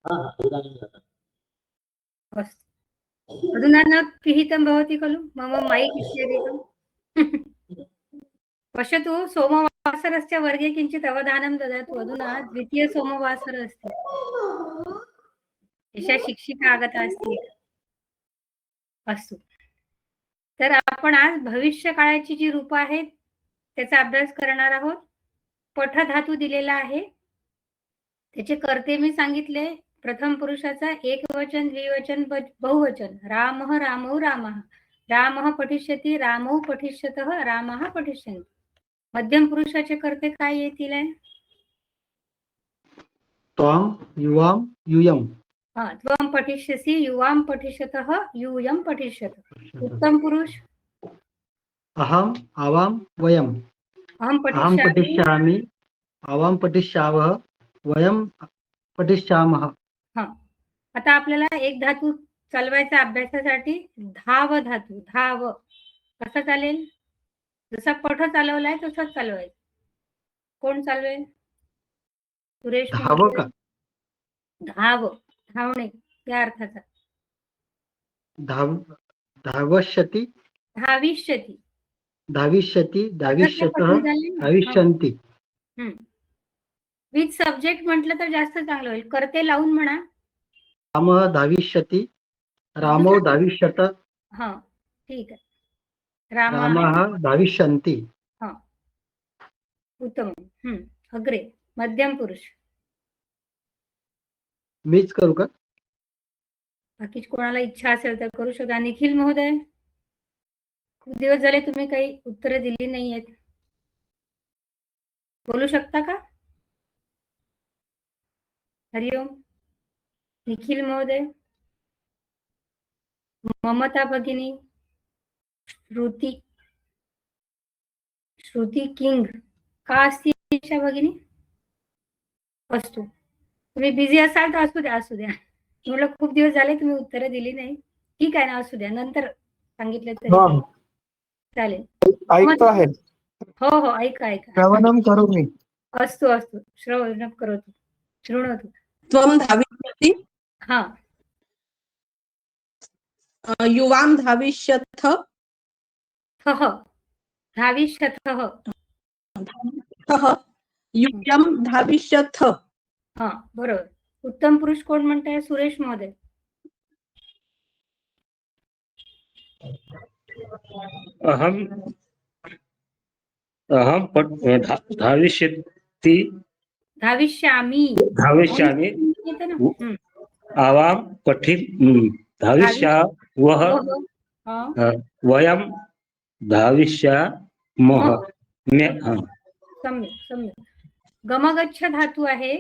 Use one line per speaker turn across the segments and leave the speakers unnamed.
इदानीं जातम्।
अस्तु, अधुना न पिहितं भवति खलु मम मैक् इत्यादिकं? पश्यतु, सोमवासरस्य वर्गे किञ्चित् अवधानं ददातु। अधुना द्वितीयसोमवासरः अस्ति, एषा शिक्षिका आगता अस्ति। अस्तु, तर आपण आज भविष्यकाळाची जी रूपं आहेत त्याचा अभ्यास करणार आहोत. पठ धातू दिलेला आहे, त्याचे कर्ते मी सांगितले. प्रथम पुरुषाचा एकवचन, द्विवचन, बहुवचन. रामः रामौ रामः, रामः पठिष्यति, रामौ पठिष्यतः, रामः पठिष्यन्ति. मध्यम पुरुषाचे कर्ते काय येतील?
त्वां युवां यूयम्.
त्वं पठिष्यसि, युवां पठिष्यतः, यूयं पठिष्यत. उत्तम पुरुष
अहम् आवां वयम्.
अहं
अहं पठिष्यामि, आवां पठिष्यावः, वयं पठिष्यामः.
आता आपल्याला एक धातू चालवायचा अभ्यासासाठी. धाव धातू. धाव कसं चालेल? जसा पठ चालवलाय तसंच चालवायचं. कोण चालवेल? सुरेश.
धाव का?
धाव, धावणे या अर्थाचा.
धावष्यति,
धाविष्यति,
धाविष्यति, धाविष्यतः, धाविष्यन्ति.
विथ सब्जेक्ट म्हटलं तर जास्त चांगलं होईल. कर्ते लावून म्हणा.
रामः धाविष्यति, रामौ धाविष्यत.
ठीक आहे.
रामः धाविष्यन्ति.
उत्तम. अग्रे मध्यम पुरुष.
मीच करू का?
बाकी कोणाला इच्छा असेल तर करू शकता. निखिल महोदय, खूप दिवस झाले तुम्ही काही उत्तरं दिली नाही आहेत, बोलू शकता का? हरिओम. निखिल महोदय, ममता भगिनी, श्रुती किंग का असती ईशा भगिनी? अस्तु, तुम्ही बिझी असाल तर असू द्या. मला खूप दिवस झाले तुम्ही उत्तरं दिली नाही. ठीक आहे ना, असू द्या, नंतर सांगितलं तरी चालेल.
ऐकतो आहे.
हो, ऐका.
श्रवणं करोमि.
अस्तु, श्रवणं करोतु, शृणोतु.
त्वं धाविष्यति, युवां धाविष्यथ,
धाविष्यथः,
यूयं धाविष्यथ.
बरोबर. उत्तम पुरुष कोण म्हणताय? सुरेश महोदय.
अहं धाविष्यामि, आवां धाविष्यावः, वयं धाविष्यामः.
सम्यक. गमगच्छ धातू आहे.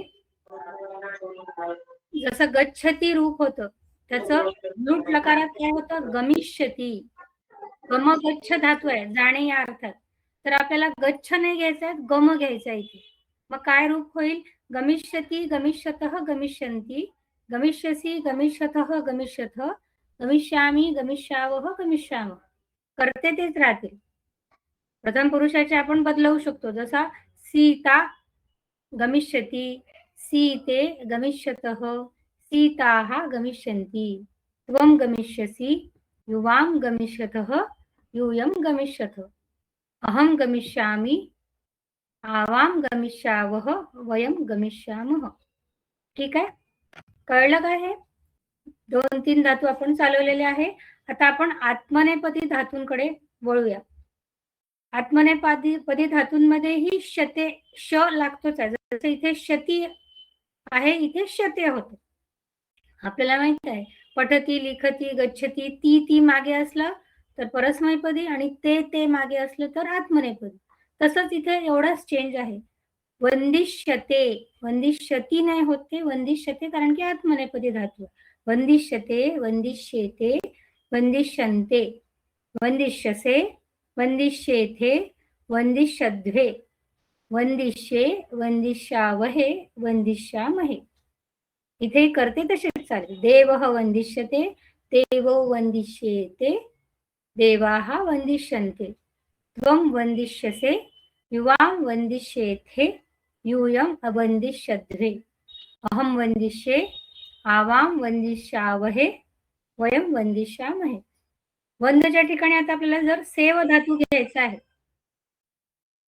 जसं गच्छती रूप होतं त्याचं लूट लकारात काय होतं? गमिष्यती. गमगच्छ धातू आहे, जाणे या अर्थात. तर आपल्याला गच्छ नाही घ्यायचा, गम घ्यायचा इथे. मग काय रूप होईल? गमिष्यती, गमिष्यतः, गमिष्यन्ति, गमिष्यसि, गमिष्यथः, गमिष्यथ, गमिष्यामि, गमिष्यावः, गमिष्यामः. करते तेच राहतील. प्रथम पुरुषाचे आपण बदलवू शकतो. जसा सीता गमिष्यति, सीते गमिष्यतः, सीताः गमिष्यन्ति, त्वं गमिष्यसि, युवां गमिष्यतः, यूयं गमिष्यथ, अहं गमिष्यामि, आवां गमिष्यावः, वयं गमिष्यामः. ठीक आहे, कळलं काय? हे 2-3 धातू आपण चालवलेले आहे. आता आपण आत्मनेपदी धातूंकडे वळूया. आत्मनेपदी धातूंमध्येही शते श लागतोच आहे. जसं इथे शती आहे, इथे शते होते. आपल्याला माहित आहे, पठती, लिखती, गच्छती, ती मागे असलं तर परस्मैपदी आणि ते मागे असलं तर आत्मनेपदी. तसंच इथे एवढाच चेंज आहे. वंदिष्यते, वंदिष्यती नाही होते, वंदिष्यते, कारण की आत्मनेपदी धातू. वंदिष्यते, वंदिष्येते, वंदिष्यन्ते, वंदिष्यसे, वंदिष्येथे, वंदिष्यध्वे, वंदिष्ये, वंदिष्यावहे, वंदिष्यामहे. इथे करते तसेच चालेल. देवः वंदिष्यते, देवो वंदिष्येते, देवाः वंदिष्यन्ते, त्वं वंदिष्यसे, युवां वंदिष्येथे, यूयम् अवंदिष्यध्वे, अहं वंदिष्ये, आवाम वंदिष्यावहे वयम वंदिष्यामहे. वंदच्या ठिकाणी आता आपल्याला जर सेव धातू घ्यायचा आहे.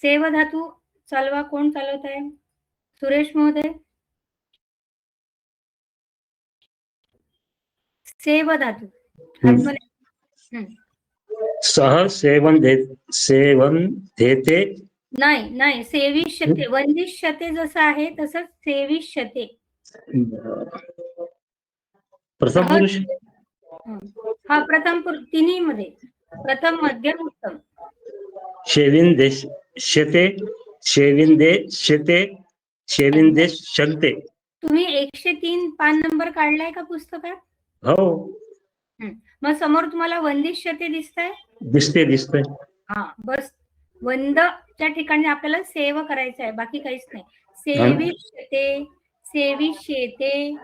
सेव धातू चालवा. कोण चालवत आहे? सुरेश महोदय. सेव धातू
सह सेवन देते.
नाही सेविष्यते. वंदिष्यते जसं आहे तसंच सेविष्यते.
प्रथम पुरुष.
हा प्रथम पुरुष. तिन्ही मध्ये प्रथम मध्यम उत्तम.
शेविंदेशते शेविंदेशते.
तुम्ही 103 पान नंबर काढलाय का पुस्तकात?
हो.
मग समोर तुम्हाला वंदिष्यते दिसतंय?
दिसते.
हा बस. वंदच्या ठिकाणी आपल्याला सेव करायचं आहे, बाकी काहीच नाही. सेविष्यते, सेविष्येते,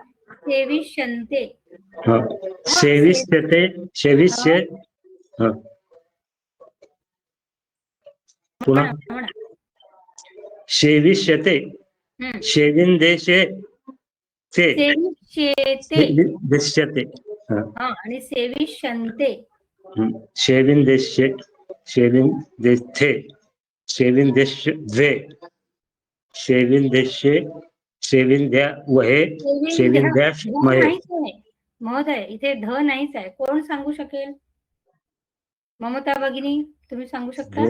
सेविष्यन्ते.
शेविष्य. पुन्हा शेविष्यते, शेविंदेशे,
सेविष्येते आणि सेविष्यन्ते.
शेविंदेशे, शेविंदेथे, शेविंदेशे, शेविंदेशे, शेविंद्यावहे, शेविंद्यामहे.
महोदय इथे ध नाहीच आहे. कोण सांगू शकेल? ममता भगिनी तुम्ही सांगू शकता?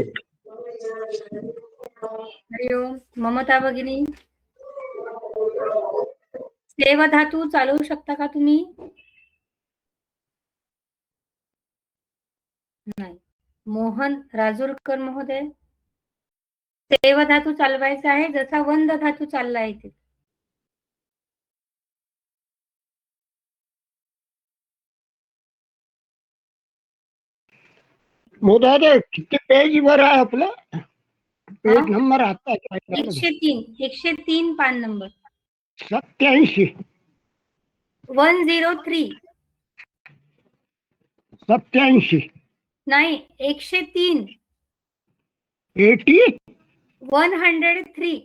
हरिओम. ममता भगिनी सेव धातू चालवू शकता का तुम्ही? नाही. मोहन राजूरकर महोदय सेव धातू चालवायचा आहे जसा वंद धातू चालला आहे इथे.
मोदादे किती पेज वर आहे आपलं? पेज नंबर आता
103 पान नंबर
87.
103
87
नाही 103.
80
103.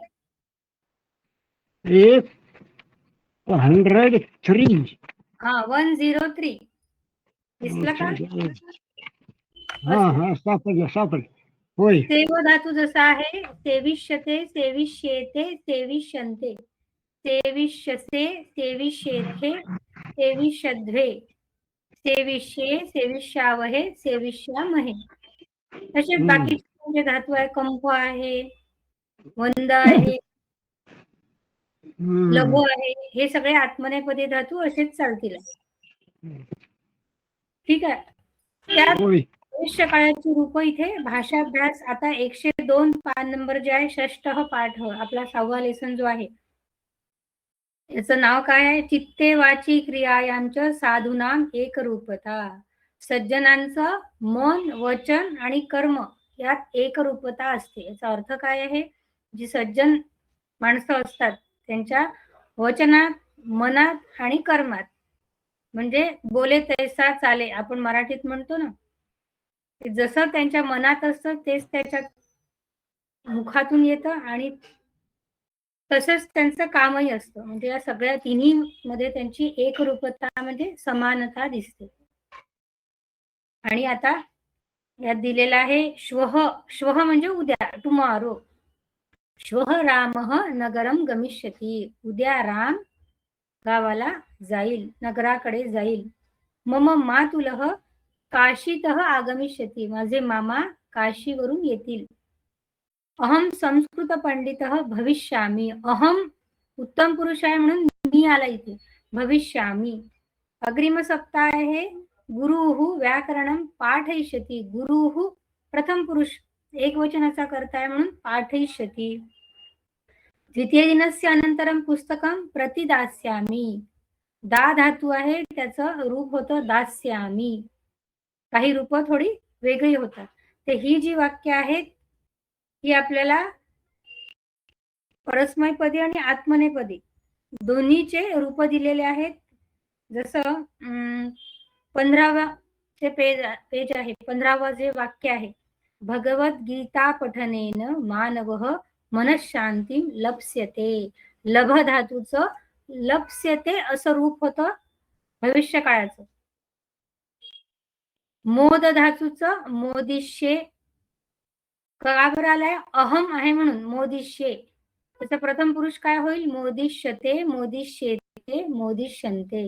103.
हा 103 दिसलं का?
हा सापडलं. होय.
सेव धातू जसा आहे सेविष्यते, सेविष्येते, सेविष्यन्ते, सेविष्यसे, सेविष्येथे, सेविष्यध्वे, सेविष्ये, सेविष्यावहे, सेविष्यामहे. तसेच बाकीचे धातू आहे. कंप आहे, वंद आहे, लघु आहे. हे सगळे आत्मनेपदी धातू असेच चालतील. ठीक आहे. त्यात भविष्य काळाची रूप इथे भाषाभ्यास. आता 102 पान नंबर जे आहे षष्टः पाठ आपला 6वा लेसन जो आहे याचं नाव काय आहे? चित्ते वाची क्रियायांच्या साधूनाम एकरूपता. सज्जनांचं मन, वचन आणि कर्म यात एकरूपता असते. याचा अर्थ काय आहे? जी सज्जन माणसं असतात त्यांच्या वचनात, मनात आणि कर्मात, म्हणजे बोले तैसा चाले आपण मराठीत म्हणतो ना, जसं त्यांच्या मनात असतं तेच त्याच्या मुखातून येतं आणि तसंच त्यांचं कामही असतं. म्हणजे या सगळ्या तिन्ही मध्ये त्यांची एकरूपता म्हणजे समानता दिसते. आणि आता यात दिलेला आहे श्वः म्हणजे उद्या, टुमॉरो. श्वः रामः नगरम गमिष्यति. उद्या राम गावाला जाईल, नगराकडे जाईल. मम मातुलः काशीतः आगमिष्यति. माझे मामा काशीवरून येतील. अहम संस्कृत पंडितः भविष्यामि. अहम उत्तम पुरुष आहे म्हणून मी आला इथे. भविष्यामि. अग्रिम सप्ताह आहे. गुरुः व्याकरणं पाठयिष्यति. गुरुः प्रथम पुरुष एकवचनाचा कर्ता आहे म्हणून पाठयिष्यति. द्वितीय दिनस्य अनंतरम पुस्तकं प्रतिदास्यामि. दा धातू आहे त्याचं रूप होतं दास्यामि. काही रूप थोडी वेगळी होतात. ते ही जी वाक्य आहेत ही आपल्याला परस्मैपदी आणि आत्मनेपदी दोन्हीचे रूप दिलेले आहेत. जसं 15वा जे पेज आहे, 15वा जे वाक्य आहे, भगवद्गीता पठनेन मानवः मनःशांती लप्स्यते. लभ धातूचं लप्स्यते असं रूप होतं भविष्य काळाचं. मोद धातूचं मोदिष्ये का बरं आलाय? अहम आहे म्हणून मोदिष्ये. त्याचा प्रथम पुरुष काय होईल? मोदिष्यते, मोदिष्येते, मोदिष्यन्ते,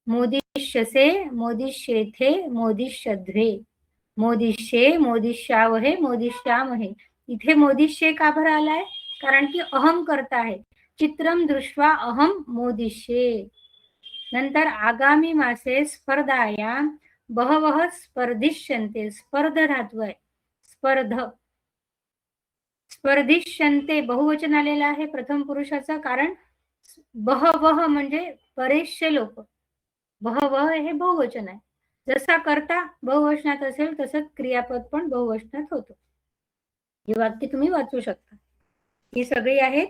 मोदिष्यसे, मोदिष्येथे, मोदिष्यध्वे, मोदिष्ये, मोदिष्यावहे, मोदिष्यामहे. इथे मोदिष्ये का बरं आलाय? कारण की अहम करता आहे. चित्रम दृष्ट्वा अहम मोदिष्ये. नंतर आगामी मासे स्पर्धायां बहवः स्पर्धिष्यन्ते. स्पर्ध धातू आहे. स्पर्ध, स्पर्धिष्यन्ते बहुवचन आलेलं आहे प्रथम पुरुषाचं, कारण बहवः म्हणजे बरेचसे लोक. बहवः हे बहुवचन आहे. जसा करता बहुवचनात असेल तसंच क्रियापद पण बहुवचनात होतं. ही वाक्य तुम्ही वाचू शकता. ही सगळी आहेत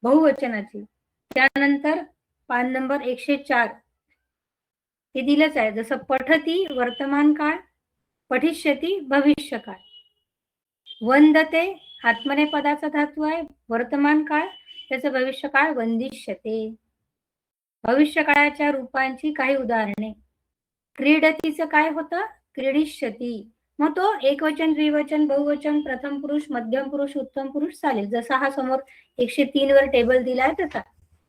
बहुवचनाची. त्यानंतर पान नंबर 104 हे दिलंच आहे. जसं पठती वर्तमान काळ, पठिष्यती भविष्य काळ. वंदते आत्मनेपदाचा धातू आहे, वर्तमान काळ, त्याचं भविष्य काळ वंदिष्यते. भविष्य काळाच्या रूपांची काही उदाहरणे. क्रीडतीचं काय होतं? क्रीडिष्यती. मग तो एकवचन, द्विवचन, बहुवचन, प्रथम पुरुष, मध्यम पुरुष, उत्तम पुरुष चालेल. जसा हा समोर 103 वर टेबल दिलाय तसा.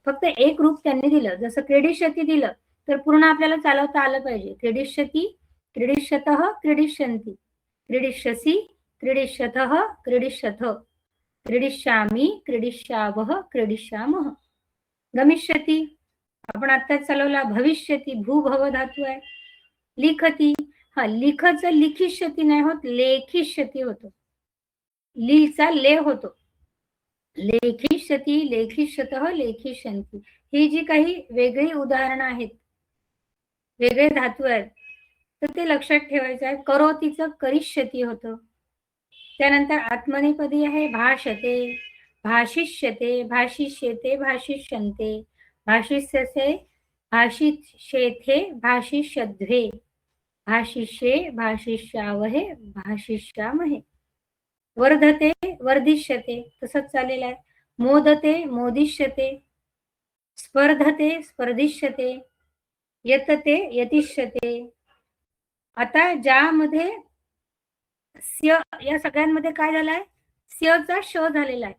फक्त एक रूप त्यांनी दिलं. जसं क्रीडिष्यती दिलं तर पूर्ण आपल्याला चालवता आलं पाहिजे. क्रीडिष्यती, क्रीडिष्यतः, क्रीडिष्यन्ति, क्रीडिष्यसि, क्रीडिष्यतः, क्रीडिष्यथ, क्रीडिष्यामि, क्रीडिष्यावः, क्रीडिष्यामः. गमिष्यती आपण आत्ताच चालवला. भविष्यती भूभव धातू आहे. लिखती, हा लिखचं लिखिष्यती नाही होत, लेखिष्यती होतो. लीचा ले होतो. लेखिष्यती, लेखिष्यतः, लेखिष्यन्ति. ही जी काही वेगळी उदाहरणं आहेत, वेगळे धातू आहेत, तर ते लक्षात ठेवायचं आहे. करोतीचं करिष्यती होतं. त्यानंतर आत्मनेपदी आहे भाषते, भाषिष्यते, भाषिष्येते, भाषिष्यन्ते, भाषिष्यसे, भाषिष्येथे, भाषिष्यध्वे, भाषिष्ये, भाषिष्यावहे, भाषिष्यामहे. वर्धते, वर्धिष्यते, तसंच चालेलं आहे. मोदते, मोदिष्यते, स्पर्धते, स्पर्धिष्यते, यतते, यतिष्यते. आता ज्यामध्ये स्य, या सगळ्यांमध्ये काय झालाय? स्यचा श झालेला आहे.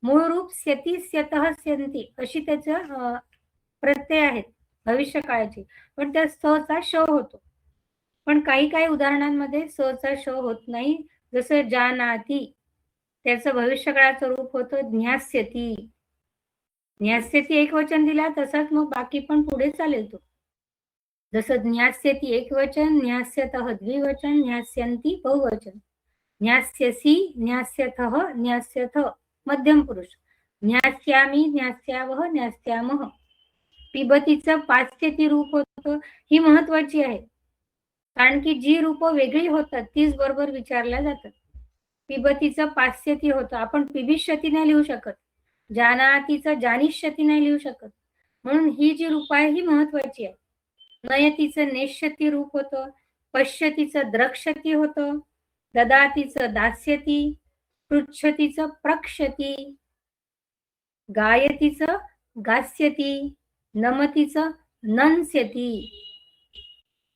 मूळ रूप स्यती, स्यतः, स्यन्ति अशी त्याचं प्रत्यय आहेत भविष्य काळाची, पण त्या स चा श होतो. पण काही काही उदाहरणांमध्ये स चा श होत नाही. जसं जानाति, त्याचं भविष्य काळाचं रूप होतं ज्ञास्यति. ज्ञास्यति एक वचन दिला तसाच मग बाकी पण पुढे चालेल तो. जसं ज्ञास्यति एक वचन, ज्ञास्यतः द्विवचन, ज्ञास्यन्ति बहुवचन, ज्ञास्यसि, ज्ञास्यथः, ज्ञास्यथ मध्यम पुरुष, ज्ञास्यामि, ज्ञास्यावः, ज्ञास्यामः. पिबतीचं पास्यति रूप होतं. ही महत्वाची आहे, कारण की जी रूपं वेगळी होतात तीच बरोबर विचारल्या जातात. पिबतीचं पास्यति होतं. आपण पिबिष्यती नाही लिहू शकत, जानातीचं जानिष्यती नाही लिहू शकत. म्हणून ही जी रूप आहे ही महत्वाची आहे. नयतीचं नेष्यती रूप होतं. पश्यतीचं द्रक्ष्यती होतं. ददातीचं दास्यती, पृच्छतीचं प्रक्षती, गायतीचं गास्यती, नमतीचं नंस्यती,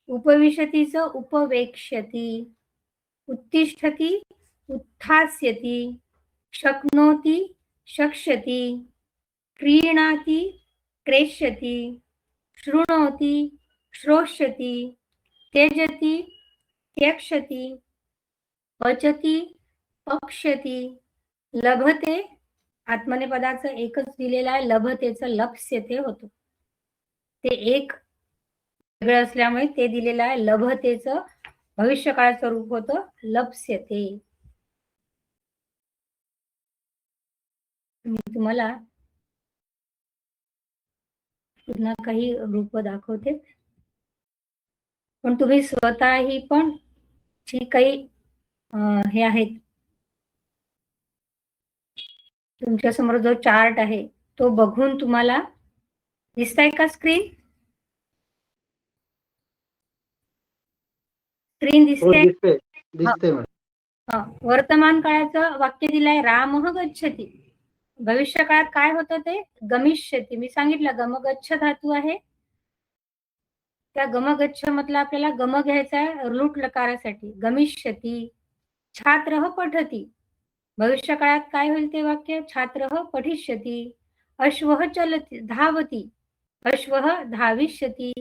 उपविशतीचं उपवेक्ष्यती, उत्तिष्ठती उत्थास्यती, शक्नोति शक्ष्यति, क्रीणाति क्रेष्यति, शृणोति श्रोष्यति, त्यजति त्यक्षति, पचति पक्ष्यति, लभते आत्मनेपदाचं एकच दिलेलं आहे. लभतेचं लप्स्यते होतं. ते एक वेगळं असल्यामुळे ते दिलेलं आहे. लभतेचं भविष्य काळाचं रूप होतं लप्स्यते. मी तुम्हाला पुन्हा काही रूप दाखवते, पण तुम्ही स्वतःही पण जी काही हे आहेत, तुमच्या समोर जो चार्ट आहे तो बघून तुम्हाला दिसताय का स्क्रीन? स्क्रीन दिसते?
दिसते मॅडम.
वर्तमान काळाचं वाक्य दिलंय रामः गच्छति. भविष्य काळात काय होतं ते गमिष्यती. मी सांगितलं गमगच्छ धातू आहे, त्या गमगच्छ मधला आपल्याला गम घ्यायचा आहे लूट लकारासाठी. गमिष्यती. छात्र पठती. भविष्य काळात काय होईल ते वाक्य छात्र पठिष्यती. अश्व चलती धावती. अश्व धाविष्यती.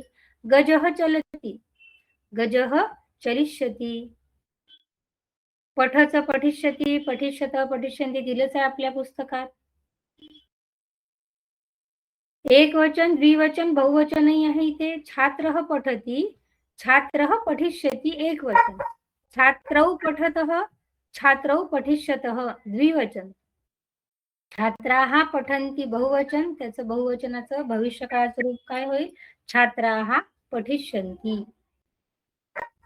गज चलती. गज चलिष्यती. पठच पठिष्यती, पठिष्यत पठिष्यन्ति दिलंच आहे आपल्या पुस्तकात. एक वचन द्विवचन बहुवचनही आहे इथे. छात्र पठती, छात्र पठिष्यति एक वचन. छात्रौ पठतः, छात्रौ पठिष्यतः द्विवचन. छात्राः पठन्ति बहुवचन, त्याचं बहुवचनाचं भविष्यकाळाचं रूप काय होईल छात्राः पठिष्यन्ति.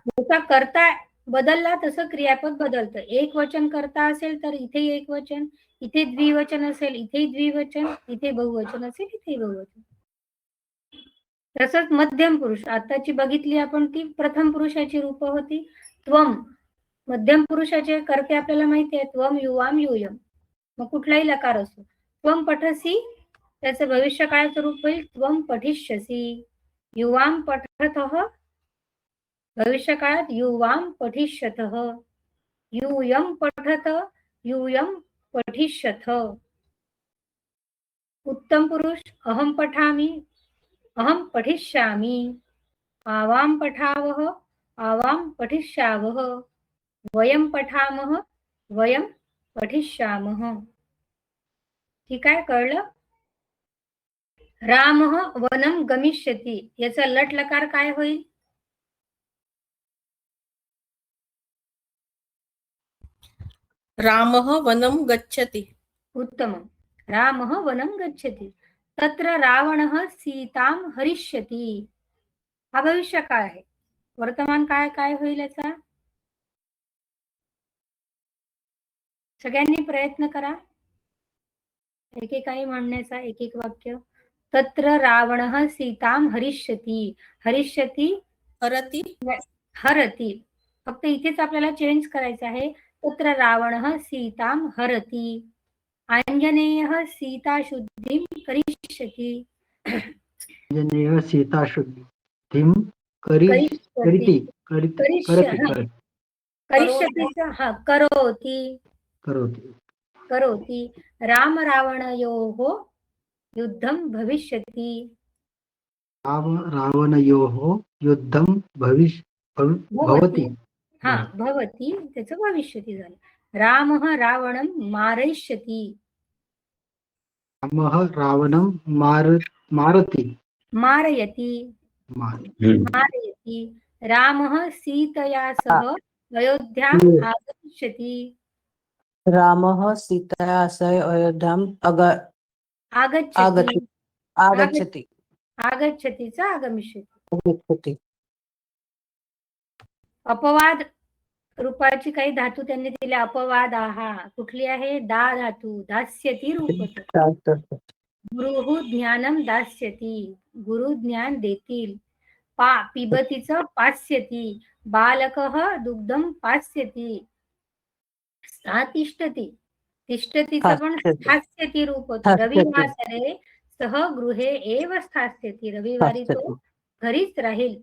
जसा कर्ता बदलला तसं क्रियापद बदलतं. एक वचन कर्ता असेल तर इथे एक वचन, इथे द्विवचन असेल इथे द्विवचन, इथे बहुवचन असेल इथे बहुवचन. तसंच मध्यम पुरुष आताची बघितली आपण ती प्रथम पुरुषाची रूप होती. त्वम मध्यम पुरुषाचे कर्ते आपल्याला माहिती आहे त्वम युवाम यूयम. मग कुठलाही लकार असो. त्वम पठसी त्याचं भविष्य काळाचं रूप होईल त्वम पठिष्यसी. युवाम पठतः भविष्य काळात युवाम पठिष्यतः. यूयम पठत यूयम पठिष्यथ. उत्तम पुरुष अहम पठामि अहम पठिष्यामि. आवाम पठावः आवाम पठिष्यावः. वयम पठामः वयम पठिष्यामः. ठीक आहे कळलं. रामः वनम गमिष्यति याचा लट लकार काय होईल
रामः वनं गच्छति.
उत्तमं. रामः वनं गच्छति. तत्र रावणः सीतां हरिष्यति. हा भविष्य काळ आहे. वर्तमान काळ काय होईल याचा सगळ्यांनी प्रयत्न करा एकेकाही म्हणण्याचा एक एक वाक्य. तत्र रावणः सीतां हरिष्यति. हरिष्यति
हरति
हरति. फक्त इथेच आपल्याला चेंज करायचं आहे. तत्र रावणः सीतां हरति. आंजनेयः सीताशुद्धिं करिष्यति.
आंजनेयः सीताशुद्धिं करिष्यति.
करिष्यति हा करोति
करोति.
करोति. राम रावणयोः युद्धं भविष्यति.
राम रावणयोः युद्धं भवति.
हा भवति त्याचं भविष्यति झालं. रामः रावणं मारयिष्यति.
रामः रावणं मारति.
मारयति. मारयति. रामः सीतया सह अयोध्याम् आगमिष्यति.
रामः सीतया सह अयोध्याम्
आगच्छति.
आगच्छति.
आगच्छति आगमिष्यति.
आगच्छति.
अपवाद रूपाची काही धातू त्यांनी दिले. अपवादाहा कुठली आहे दा धातू. दास्यती रूप होतं. गुरुः ज्ञानं दास्यति. गुरु ज्ञान देतील. पिबतीचं पास्यति. बालकः दुग्धं पास्यति. सा तिष्ठति. तिष्ठतीचं पण स्थास्यति रूप होतं. रविवासरे सह गृहे एव स्थास्यति. रविवारी तो घरीच राहील.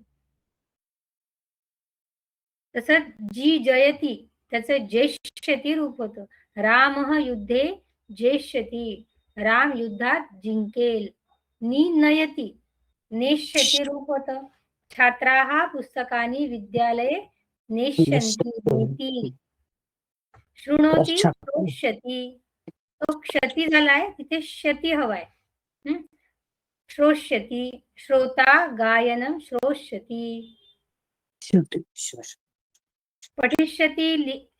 तसंच जी जयती त्याचं जेष्यति रूप होतं. रामः युद्धे जेष्यति. राम युद्धात जिंकेल. नयति नेष्यति रूप होतं. छात्राः पुस्तकानि विद्यालये नेष्यन्ति नेतील. शृणोति श्रोष्यति. तो क्षती झालाय तिथे क्षती हवाय. श्रोष्यति. श्रोता गायनं श्रोष्यति. पठिष्यति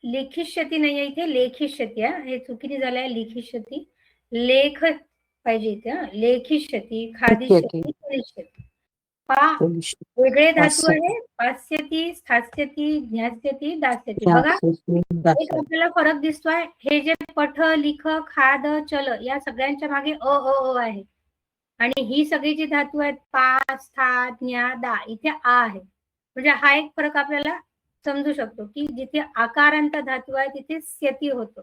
लिखिष्यति नाही इथे लेखिष्यति. हे चुकीने झालंय. लिखिष्यति लेख पाहिजे इथे. लेखिष्यति. खादिष्यति करिष्यति. वेगळे धातू आहे. पास्यति स्थास्यति ज्ञास्यति दास्यति. बघा एक आपल्याला फरक दिसतोय. हे जे पठ लिख खाद चल या सगळ्यांच्या मागे अ आहे आणि ही सगळी जी धातू आहेत पा स्था ज्ञा दा इथे आ आहे. म्हणजे हा एक फरक आपल्याला समजू शकतो की जिथे आकारांत धातू आहे तिथे स्यती होतो.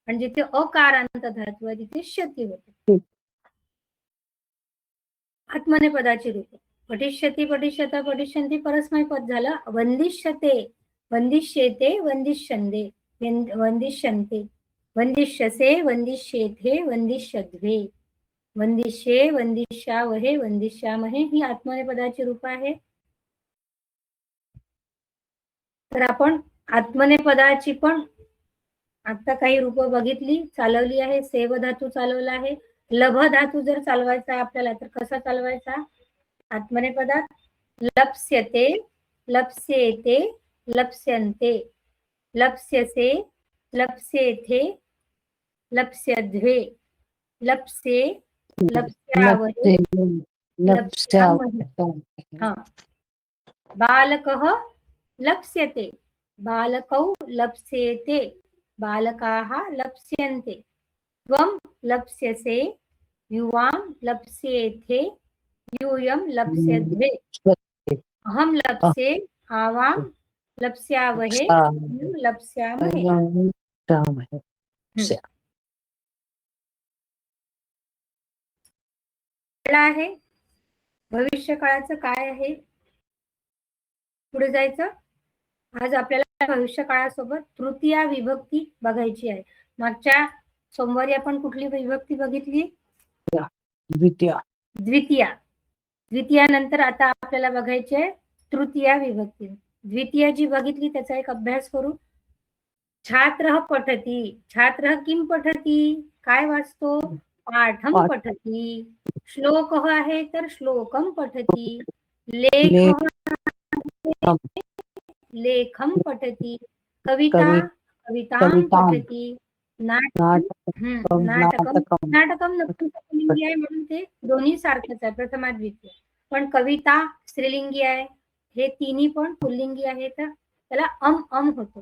आणि जिथे अकारांत धातू आहे तिथे शती होते. आत्मनेपदाची रूप पठिष्यति पठिष्यत पठिष्यन्ति परस्मै पद झालं. वंदिष्यते वंदिष्येते वंदिष्यन्ते वंदिष्यन्ते वंदिष्यसे वंदिष्येथे वंदिष्यध्वे वंदिष्ये वंदिष्यावहे वंदिष्यामहे ही आत्मनेपदाची रूप आहे. तर आपण आत्मनेपदाची पण आता काही रूप बघितली, चालवली आहे. सेव धातू चालवला आहे. लभ धातू जर चालवायचा आहे आपल्याला तर कसा चालवायचा आत्मनेपदात? लप्स्यते लप्स्येते लप्स्यन्ते लप्स्यसे लप्स्येथे लप्स्यध्वे लप्स्ये लप्स्यावहे लप्स्यामहे. बालकः लप्स्यते बालकौ लप्स्येते बालकाः लप्स्यन्ते त्वं लप्स्यसे युवां लप्स्येथे यूयं लप्स्यध्वे अहं लप्स्ये आवां लप्स्यावहे लप्स्यामहे. आहे भविष्य काळाचं काय आहे पुढे जायचं. आज आपल्याला भविष्य काळासोबत तृतीया विभक्ती बघायची आहे. मागच्या सोमवारी आपण कुठली विभक्ती बघितली?
द्वितीया.
द्वितीया. द्वितीयानंतर आता आपल्याला बघायची आहे तृतीया विभक्ती. द्वितीया जी बघितली त्याचा एक अभ्यास करू. छात्रः पठति. छात्रः किं पठति? काय वाचतो? पाठं पठति. श्लोकः आहे तर श्लोकं पठति. लेखः लेखं पठति. कविता कवितां पठति. नाटकं नाटकं नपुंसकलिंगी आहे म्हणून ते दोन्ही सारखेच आहे प्रथमा द्वितीय. पण कविता स्त्रीलिंगी आहे, हे तिन्ही पण पुल्लिंगी आहे तर त्याला अम होतो.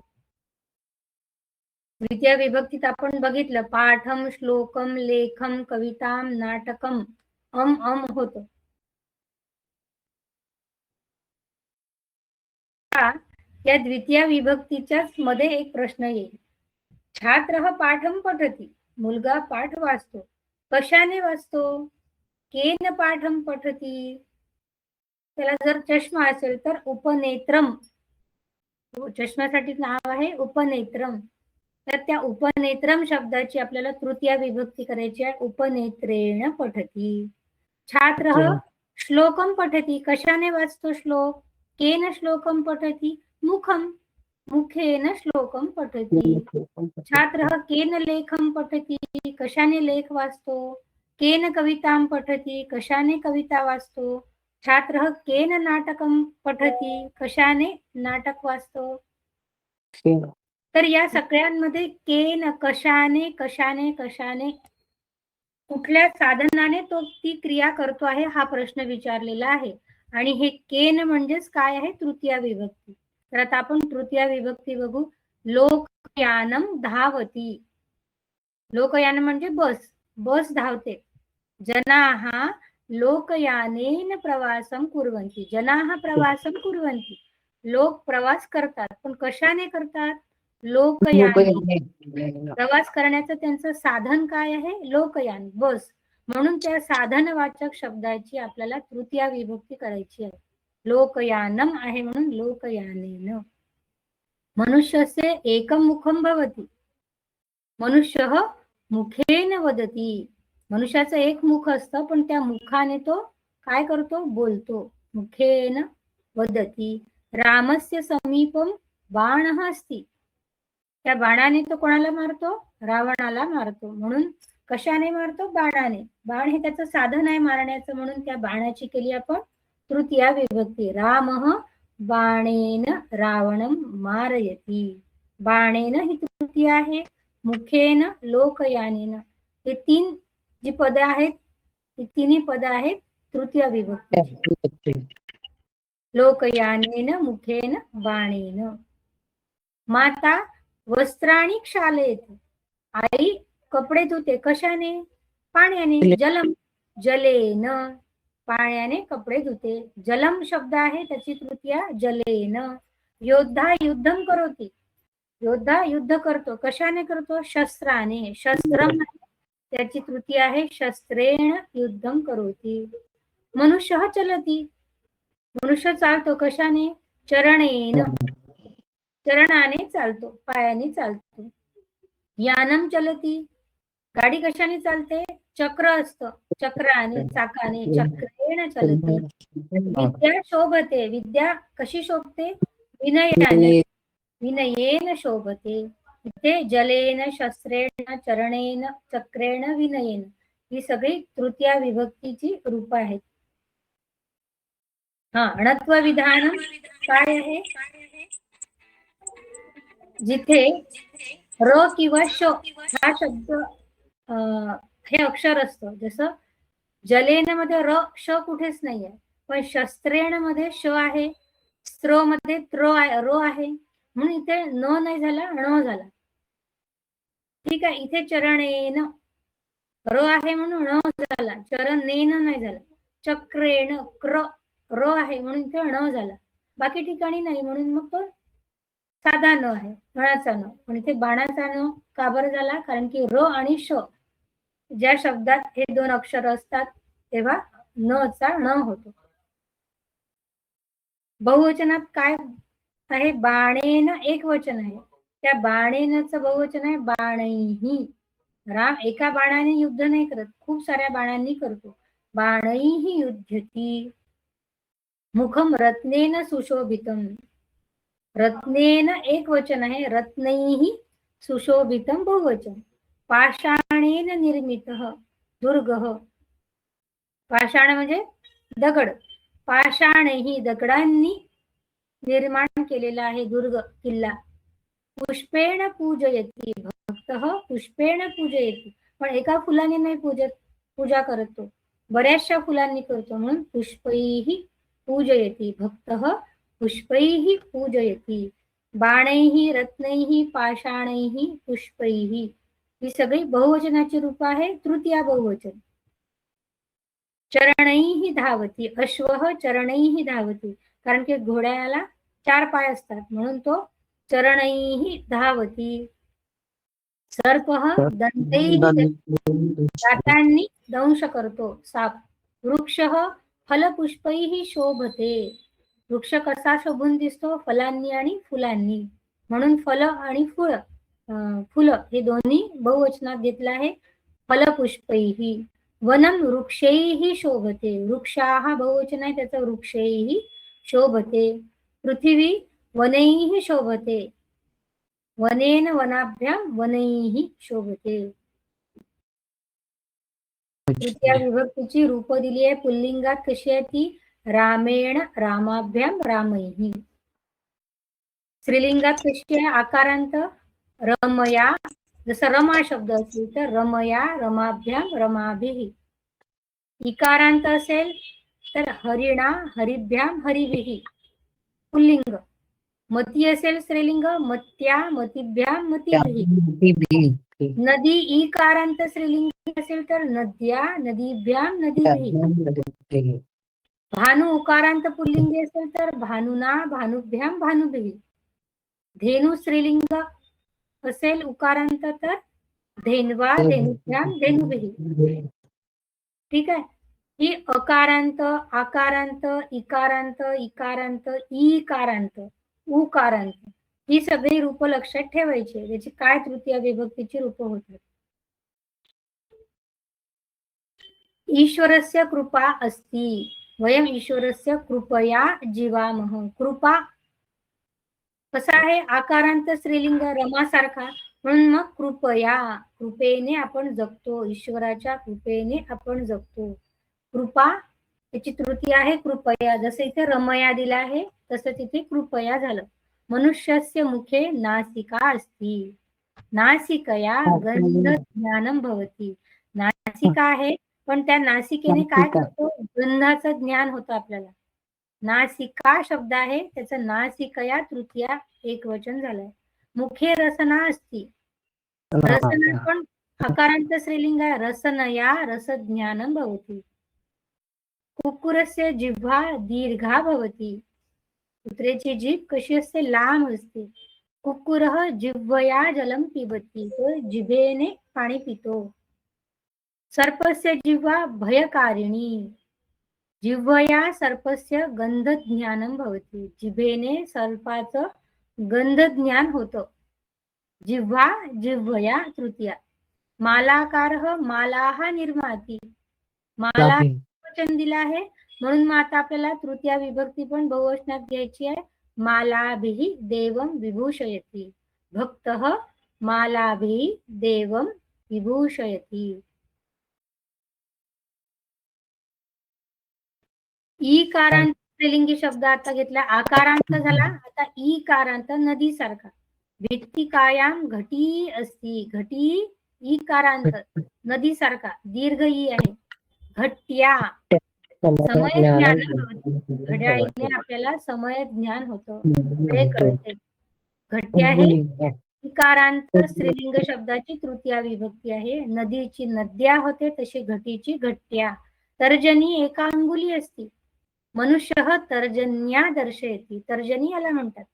द्वितीय विभक्तीत आपण बघितलं पाठम श्लोकम लेखम कविताम नाटकम अम होतो. या द्वितीय विभक्तीच्याच मध्ये एक प्रश्न येईल. छात्रः पाठं पठति. मुलगा पाठ वाचतो. कशाने वाचतो? केन पाठं पठति. त्याला जर चष्मा असेल तर उपनेत्रम. चष्म्यासाठी नाव आहे उपनेत्रम. तर त्या उपनेत्रम शब्दाची आपल्याला तृतीय विभक्ती करायची आहे. उपनेत्रेण पठति. छात्रः श्लोकं पठति. कशाने वाचतो श्लोक? केन श्लोकं पठति. मुखम मुखेन श्लोकं पठति. छात्रः केन लेखं पठति. कशाने लेख वाचतो? केन कवितां पठति. कशाने कविता वाचतो? छात्रः केन नाटकं पठति. कशाने नाटक वाचतो? तर या सगळ्यांमध्ये केन कशाने कशाने कशाने कुठल्या साधनाने तो ती क्रिया करतो आहे हा प्रश्न विचारलेला आहे. आणि हे केन म्हणजेच काय आहे? तृतीय विभक्ती. तर आता आपण तृतीय विभक्ती बघू. लोकयानम धावती. लोकयान म्हणजे बस. बस धावते. जनाः लोकयानेन प्रवासं कुर्वन्ति. जनाः प्रवासं कुर्वन्ति. लोक प्रवास करतात पण कशाने करतात? लोकयाने. प्रवास करण्याचं त्यांचं साधन काय आहे? लोकयान बस. म्हणून त्या साधनवाचक शब्दाची आपल्याला तृतीय विभक्ती करायची आहे. लोकयानम आहे म्हणून लोकयानेन. मनुष्यस्य एकं मुखं भवति. मनुष्यः मुखेन वदति. मनुष्याचं एक मुख असतं पण त्या मुखाने तो काय करतो? बोलतो. मुखेन वदति. रामस्य समीपम बाणः अस्ति. त्या बाणाने तो कोणाला मारतो? रावणाला मारतो. म्हणून कशाने मारतो? बाणाने. बाण हे त्याचं साधन आहे मारण्याचं म्हणून त्या बाणाची केली आपण तृतीया विभक्ती. रामः बाणेन रावणं मारयति. बाणेन ही तृतीय आहे. मुखेन लोकयानेन. हे तीन जी पद आहेत ती तिन्ही पद आहेत तृतीय विभक्ती. लोकयानेन मुखेन बाणेन. माता वस्त्राणि क्षालयति. आई कपडे धुते. कशाने? पाण्याने. जलम जलेन. पाण्याने कपडे धुते. जलम शब्द आहे त्याची तृतीया जलेन. योद्धा युद्धम करोति. योद्धा युद्ध करतो. कशाने करतो? शस्त्राने. शस्त्र त्याची तृतीय आहे शस्त्रेण युद्धम करोति. मनुष्य चलती. मनुष्य चालतो कशाने? चरणेन. चरणाने चालतो, पायाने चालतो. यानम चलती. गाडी कशाने चालते? चक्र असतं, चक्राने, चाकाने. चक्रेण चलती. विद्या शोभते. विद्या कशी शोभते? विनयाने. विनयेन शोभते. इथे जलेन, शस्त्रेण, चरणेन, चक्रेण, विनयेन ही सगळी तृतीया विभक्तीची रूप आहेत. अणत्व विधान काय आहे? जिथे र किंवा श हा शब्द हे अक्षर असतं. जसं जलेन मध्ये र श कुठेच नाहीये, पण शस्त्रेण मध्ये श आहे, स्त्र मध्ये रो आहे, म्हणून इथे न नाही झाला, ण झाला. ठीक आहे. इथे चरणेन र आहे म्हणून ण झाला, चरणेन नाही झाला. चक्रेण र आहे म्हणून इथे ण झाला. बाकी ठिकाणी नाही, म्हणून मग तो साधा न आहे, णचा न. पण इथे बाणाचा न का बरं झाला? कारण की र आणि श ज्या शब्दात हे दोन अक्षर असतात तेव्हा न चा ण होतो. बहुवचनात काय आहे? बाणेन एक वचन आहे. त्या बाणेनचं बहुवचन आहे बाणैहि. राम एका बाणाने युद्ध नाही करत, खूप साऱ्या बाणांनी करतो. बाणैहि युध्यति. मुखम रत्नेन सुशोभितम. रत्नेन एक वचन आहे, रत्नैहि सुशोभितम बहुवचन. पाषाणेन निर्मितः दुर्गः. पाषाण म्हणजे दगड. पाषाणैहि दगडांनी निर्माण केलेला आहे दुर्ग, किल्ला. पुष्पेण पूजयति. भक्तः पुष्पेण पूजयति. पण एका फुलाने नाही पूजा करत तो, बऱ्याचशा फुलांनी करतो, म्हणून पुष्पैहि पूजयति. भक्तः पुष्पैहि पूजयति. बाणैहि, रत्नैहि, पाषाणैहि, पुष्पैहि ही सगळी बहुवचनाची रूप आहे, तृतीया बहुवचन. चरणैहि धावती. अश्वः चरणैहि धावती. कारण की घोड्याला 4 पाय असतात, म्हणून तो चरणैहि धावती. सर्पः दंतैहि दातांनी दंश करतो, साप. वृक्षः फलपुष्पैहि शोभते. वृक्ष कसा शोभून दिसतो? फलांनी आणि फुलांनी, म्हणून फल आणि फुलं हे दोन्ही बहुवचनात घेतलं आहे. फलपुष्पैहि. वनम वृक्षैहि शोभते. वृक्षाः बहुवचन आहे, त्याचं वृक्षैहि शोभते. पृथिवी वनैहि शोभते. वनेन वनाभ्यां वनैहि शोभते. तृतीया विभक्तीची रूप दिली आहे. पुल्लिंगात कशी आहे ती? रामेण, रामाभ्यां, रामैहि. स्त्रीलिंगात कशी आहे? आकारांत रमया. जसं रमा शब्द असेल तर रमया, रमाभ्यां, रमाभिः. इकारांत असेल तर हरिणा, हरिभ्यां, हरिभिः. पुल्लिंग. मती असेल स्त्रीलिंग मत्या, मतिभ्यां, मतिभिः. नदी ईकारांत स्त्रीलिंग असेल तर नद्या, नदीभ्यां, नदीभिः. भानु उकारांत पुल्लिंगी असेल तर भानुना, भानुभ्यां, भानुभिः. धेनु स्त्रीलिंग असेल उकारांत तर धेन्वा, धेनुभ्यां, धेनुभिः. ठीक आहे. ही अकारांत, आकारांत, इकारांत, इकारांत, ईकारांत, उकारांत ही सगळी रूप लक्षात ठेवायची. त्याची काय तृतीय विभक्तीची रूप होतात? ईश्वरस्य कृपा अस्ति. वयम ईश्वरस्य कृपया जीवामः. कृपा कसा आहे? आकारांत स्त्रीलिंग रमासारखा, म्हणून मग कृपया, कृपेने आपण जगतो, ईश्वराच्या कृपेने आपण जगतो. कृपा याची तृतीय आहे कृपया. जसं इथे रमया दिला आहे तसं तिथे कृपया झालं. मनुष्यस्य मुखे नासिका अस्ति. नासिकया गंध ज्ञानम भवति. नासिका आहे, पण त्या नासिकेने काय करतो? गंधाचं ज्ञान होतं आपल्याला. नासिका शब्द आहे, त्याचं नासिकया तृतीया एक वचन झालंय. मुखे रसना अस्ति. रसना पण हकारांत स्त्रीलिंग आहे. रसनया रसज्ञानम भवति. कुक्कुरस्य जिह्वा दीर्घा भवति. कुत्र्याची जीभ कशी असते? लांब असते. कुक्कुरः जिह्वया जलं पिबती, तो जिभेने पाणी पितो. सर्पस्य जिह्वा भयकारिणी, जिह्वया सर्पस्य गंधज्ञानं भवति, जिभेने सर्पाचं गंधज्ञान होतं. जिह्वा जिह्वया तृतीया. मालाकारः मालाः निर्माती, माला वचन दिलं आहे म्हणून मग आता आपल्याला तृतीया विभक्ती पण बहुवचनात घ्यायची आहे. मालाभिः देवं विभूषयति, भक्तः मालाभिः देवं विभूषयति. ईकारांत स्त्रीलिंगी शब्द आता घेतला. आकारांत झाला, आता ईकारांत नदीसारखा. भित्तिकायां घटी असती, घटी ईकारांत नदीसारखा, दीर्घ ई आहे. घट्या समय ज्ञान भवति, घड्याळीने आपल्याला समय ज्ञान होतं, वेळ कळते. घट्या हे इकारांत स्त्रीलिंग शब्दाची तृतीया विभक्ती आहे. नदीची नद्या होते तशी घटीची घट्या. तर्जनी एका अंगुली असती. मनुष्य तर्जन्या दर्शयती, तर्जनी याला म्हणतात.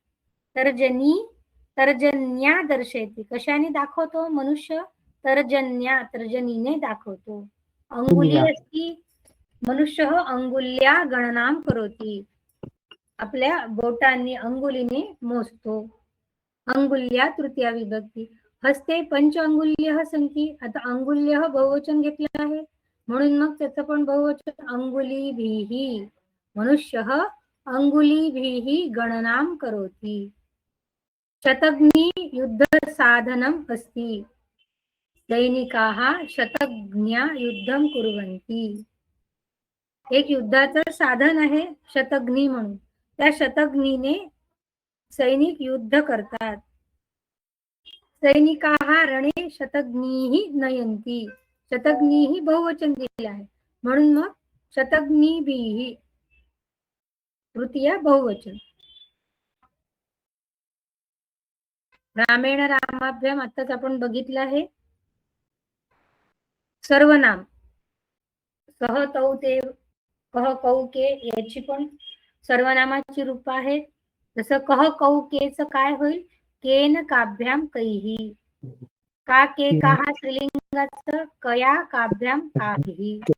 तर्जनी तर्जन्या दर्शयती, कशाने दाखवतो मनुष्य? तर्जन्या, तर्जनीने दाखवतो. अंगुली असती, मनुष्य अंगुल्या गणनां करोति, आपल्या बोटांनी अंगुलीने मोजतो. अंगुल्या तृतीया विभक्ती. हस्ते पंच अंगुल्यः सन्ति, आता अंगुल्यः बहुवचन घेतलं आहे म्हणून मग त्याचं पण बहुवचन अंगुलीभिः. मनुष्यः अंगुलीभिः गणनां करोति. शतघ्नी युद्ध साधनम् अस्ति, सैनिकाः शतघ्न्या युद्धं कुर्वन्ति. एक युद्धाचं साधन आहे शतघ्नी म्हणून, त्या शतघ्नीने सैनिक युद्ध करतात. सैनिकाः रणे शतघ्नीः नयन्ति, शतघ्नीः बहुवचन दिलेलं आहे म्हणून मग शतघ्नीभिः तृतीया बहुवचन. रामेण रामाभ्याम आत्ताच आपण बघितलं आहे. सर्वनाम सह तौ ते कह कौके याची पण सर्वनामाची रूप आहेत. जसं कह कौकेचं काय होईल? केन काभ्याम कैही. का के काहा स्त्रीलिंगाचं, कया काभ्याम काभिः.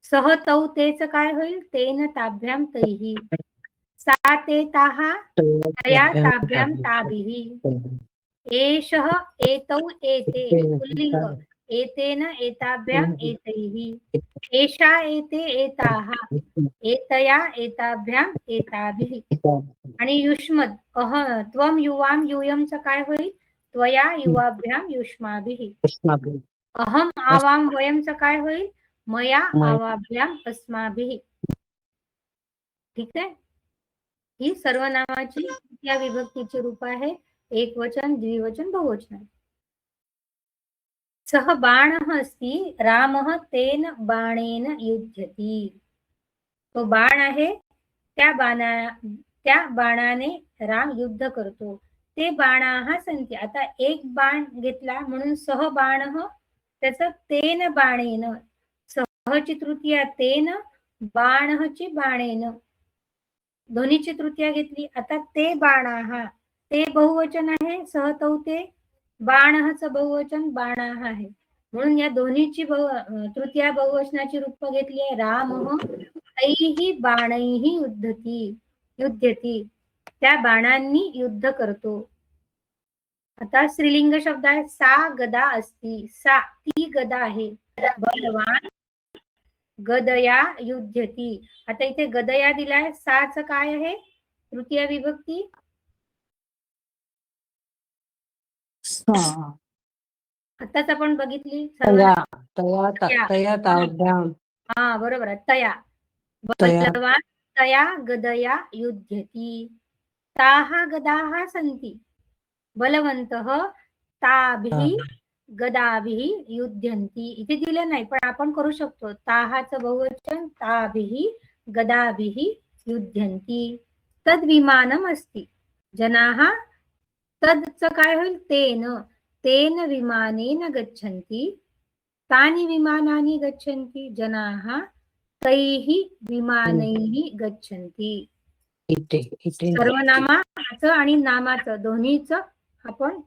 सह तौ तेचं काय होईल? तेन ताभ्याम तैही. सा ते ताहा तया ताभ्याम ताभिः. एषः एतौ एते पुल्लिंग, एतेन एताभ्याम एतैः. एषा एते एताः, एतया एताभ्याम एताभिः. आणि युष्मद अह त्वम युवाम यूयमचं काय होईल? त्वया युवाभ्याम युष्माभिः. अहम आवाम वयमचं काय होईल? मया आवाभ्याम अस्माभिः. ठीक आहे, ही सर्वनामाची या विभक्तीची रूप आहे. एकवचन, द्विवचन, बहुवचन. सह बाणः अस्ति, रामः तेन बाणेन युध्यति. तो बाण आहे, त्या बाणाने राम युद्ध करतो. ते बाणाः सन्ति, आता एक बाण घेतला म्हणून सह बाणः, त्याचं तेन बाणेन, सहची तृतीया तेन, बाणःची बाणेन, दोन्हीची तृतीया घेतली. आता ते बाणाः, ते बहुवचन आहे, सह तौ ते. बाणःचं बहुवचन बाणाः आहे म्हणून या दोन्हीची तृतीया बहुवचनाची रूप घेतली आहे. रामः तैः बाणैः युध्यति, त्या बाणांनी युद्ध करतो. आता स्त्रीलिंग शब्द आहे. सा गदा अस्ति, सा ती गदा आहे. बलवान गदया युध्यति. आता इथे गदया दिलाय, साचं काय आहे तृतीय विभक्ती? आताच आपण बघितली. हा बरोबर आहे, तया. बलवान तया गदया युध्यति. ताः गदाः सन्ति, बलवन्तः ताभिः गदाभिः युध्यन्ति. इथे दिलं नाही पण आपण करू शकतो. ताहाचं बहुवचन ताभिः गदाभिः युध्यन्ति. तद विमानम अस्ति, जनाः, तदचं काय होईल? तेन, तेन विमानेन गच्छन्ति. तानि विमानानि गच्छन्ति, जनाः तैः विमानैः गच्छन्ति.
इथे इथे
सर्वनामाचं आणि नामाचं दोन्हीचं आपण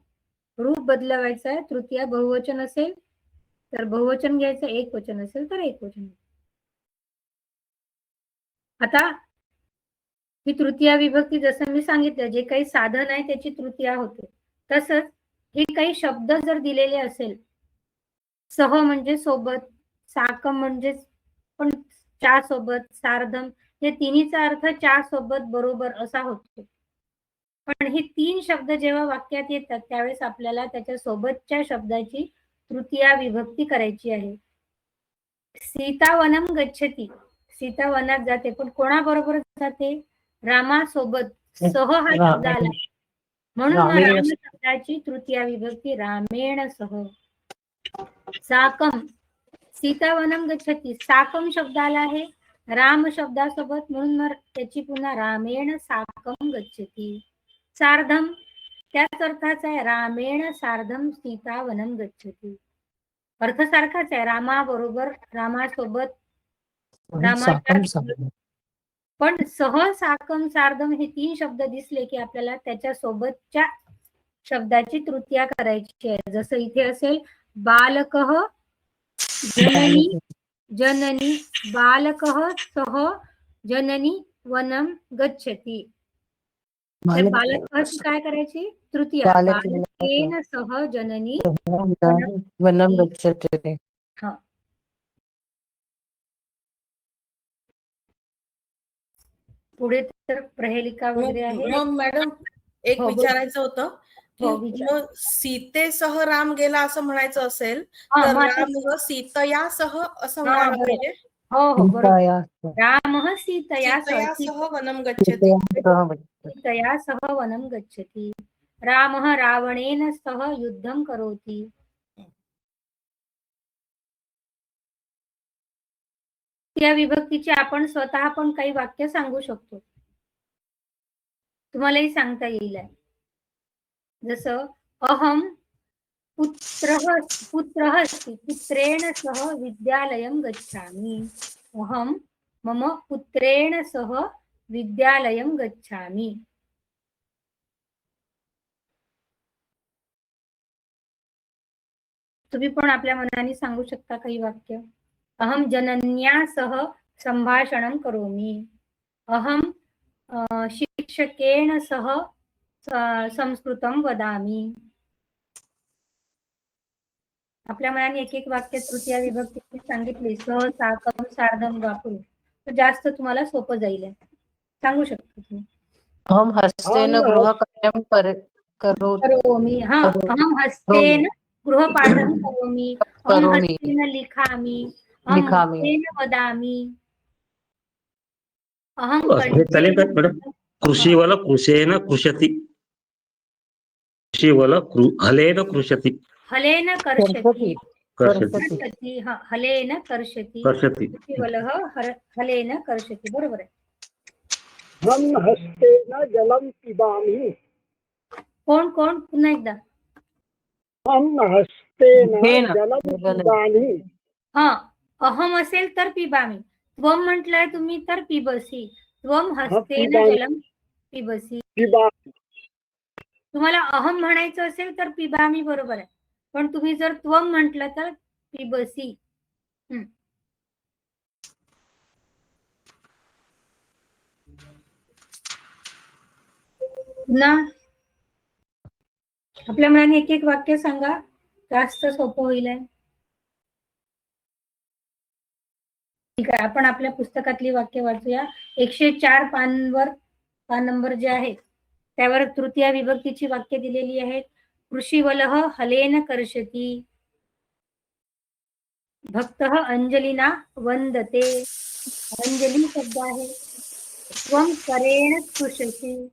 रूप बदलवायचं आहे. तृतीय बहुवचन असेल तर बहुवचन घ्यायचं, एक वचन असेल तर एक वचन. आता ही तृतीया विभक्ती जसं मी सांगितलं, जे काही साधन आहे त्याची तृतीया होते. तसंच हे काही शब्द जर दिलेले असेल, सह म्हणजे सोबत, साकम म्हणजे पण च्या सोबत, सार्धम हे तिन्हीचा अर्थ च्या सोबत बरोबर असा होतो. पण हे तीन शब्द जेव्हा वाक्यात येतात त्यावेळेस आपल्याला त्याच्या सोबतच्या शब्दाची तृतीया विभक्ती करायची आहे. सीता वनम गच्छती, सीता वनात जाते, पण कोणाबरोबर जाते? रामासोबत. सह हा शब्द आला म्हणून मग राम शब्दाची तृतीया विभक्ती रामेण सह. साकम, सीता वनम गच्छती, साकम शब्द आला आहे राम शब्दासोबत म्हणून मग त्याची पुन्हा रामेण साकम गच्छती. सार्धम त्याच अर्थाचा आहे, रामेण सार्धम सीता वनम गच्छती. अर्थ सारखाच आहे, रामाबरोबर, रामासोबत, रामाच्या. पण सह, साकम, सार्धम हे तीन शब्द दिसले की आपल्याला त्याच्या सोबतच्या शब्दाची तृतीया करायची आहे. जसं इथे असेल बालकः जननी, जननी बालकः सह जननी वनम गच्छती. तर बालकाची काय करायची? तृतीया. बालकेन सह जननी
वनम गच्छते.
हा. पुढे तर प्रहेलिका वगैरे आहे.
मग मॅडम एक
हो,
विचारायचं होतं की
हो, विचार.
मग सीतेसह राम गेला असं म्हणायचं असेल
हा,
तर
मग आता-
राम सीतयासह असं
हा,
म्हणायला
बरोबर.
पाहिजे.
हो हो बरोबर.
सीताया
रामः सीतया
सीतयासह वनम गच्छति.
सीतया सह वनं गच्छति. रामः रावणेन सह युद्धं करोति. त्या विभक्तीचे आपण स्वतः पण काही वाक्य सांगू शकतो. तुम्हालाही सांगता येईल. जसं अहम पुत्रः अस्ति, पुत्रेण सह विद्यालयं गच्छामि. अहम मम पुत्रेण सह विद्यालयं गच्छामि. तुम्ही पण आपल्या मनाने सांगू शकता काही वाक्य. अहम जनन्या सह संभाषणं करोमि. अहम शिक्षकेन सह संस्कृतं वदामि. आपल्या मनाने एक एक वाक्य तृतीया विभक्ती सांगितली सह, साकम, सार्धम वापरून तर जास्त तुम्हाला सोपं जाईल. सांगू शकता तुम्ही.
अहम हस्तेन गृहकार्यं
करोमि. हा, अहम हस्तेन गृहपाठं करोमि. अहम हस्तेन लिखामि. अहम हस्तेन वदामि. अहम
हे चालेल का मॅडम? कृषीवल कृषेन कृषती, कृषीवल हलेन कृषती,
हलेन कर्षति.
कर्षती,
हा, हलेन कर्षति.
कर्षती.
कृषीवलः हलेन कर्षति. बरोबर आहे.
हम हस्तेन जलम पिबामि.
कोण कोण? पुन्हा एकदा.
हम हस्तेन जलम पिबामि.
हा, अहम असेल तर पिबामी. त्वम म्हटलंय तुम्ही तर पिबसी. त्वम हस्तेन जलम पिबसी. तुम्हाला अहम म्हणायचं असेल तर पिबामी बरोबर आहे. पण तुम्ही जर त्वम म्हटलं तर पिबसी. पुन्हा आपल्या मनाने एक एक वाक्य सांगा, जास्त सोपं होईल. ठीक आहे, आपण आपल्या पुस्तकातली वाक्य वाचूया. 104 पानांवर पान नंबर जे आहे त्यावर तृतीया विभक्तीची वाक्य दिलेली आहेत. कृषीवलः हलेन कर्षति. भक्तः अंजलिना वंदते. अंजली शब्द आहे. त्वं करेण स्पृशसि.